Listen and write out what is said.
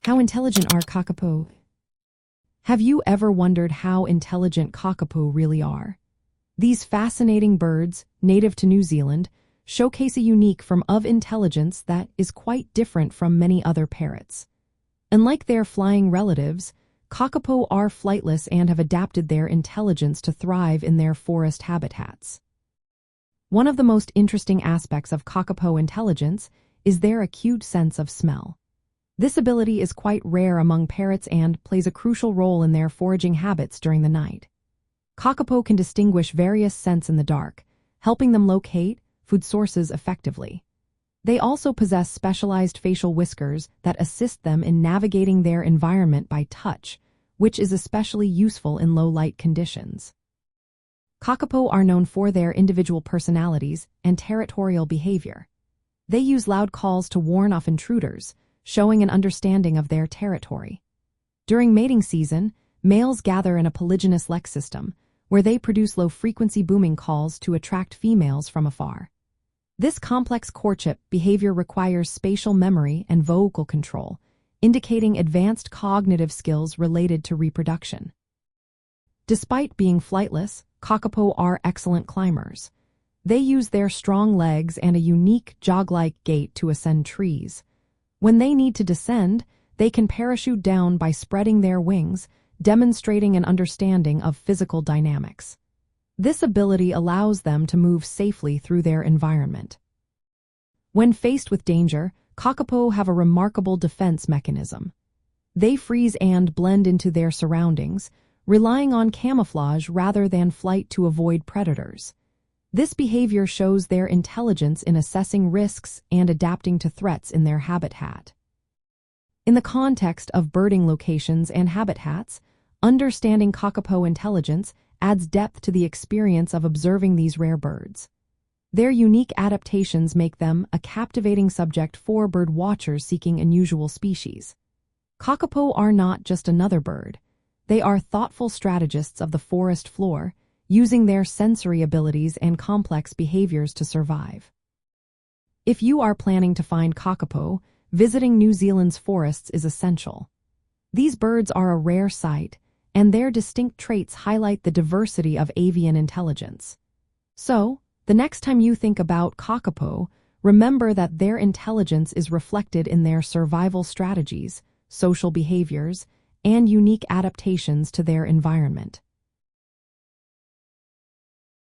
How intelligent are Kakapo? Have you ever wondered how intelligent Kakapo really are? These fascinating birds, native to New Zealand, showcase a unique form of intelligence that is quite different from many other parrots. Unlike their flying relatives, Kakapo are flightless and have adapted their intelligence to thrive in their forest habitats. One of the most interesting aspects of Kakapo intelligence is their acute sense of smell. This ability is quite rare among parrots and plays a crucial role in their foraging habits during the night. Kakapo can distinguish various scents in the dark, helping them locate food sources effectively. They also possess specialized facial whiskers that assist them in navigating their environment by touch, which is especially useful in low-light conditions. Kakapo are known for their individual personalities and territorial behavior. They use loud calls to warn off intruders, showing an understanding of their territory. During mating season, males gather in a polygynous lek system, where they produce low-frequency booming calls to attract females from afar. This complex courtship behavior requires spatial memory and vocal control, indicating advanced cognitive skills related to reproduction. Despite being flightless, Kakapo are excellent climbers. They use their strong legs and a unique jog-like gait to ascend trees. When they need to descend, they can parachute down by spreading their wings, demonstrating an understanding of physical dynamics. This ability allows them to move safely through their environment. When faced with danger, Kakapo have a remarkable defense mechanism. They freeze and blend into their surroundings, relying on camouflage rather than flight to avoid predators. This behavior shows their intelligence in assessing risks and adapting to threats in their habitat. In the context of birding locations and habitats, understanding Kakapo intelligence adds depth to the experience of observing these rare birds. Their unique adaptations make them a captivating subject for bird watchers seeking unusual species. Kakapo are not just another bird. They are thoughtful strategists of the forest floor, using their sensory abilities and complex behaviors to survive. If you are planning to find Kakapo, visiting New Zealand's forests is essential. These birds are a rare sight, and their distinct traits highlight the diversity of avian intelligence. So, the next time you think about Kakapo, remember that their intelligence is reflected in their survival strategies, social behaviors, and unique adaptations to their environment.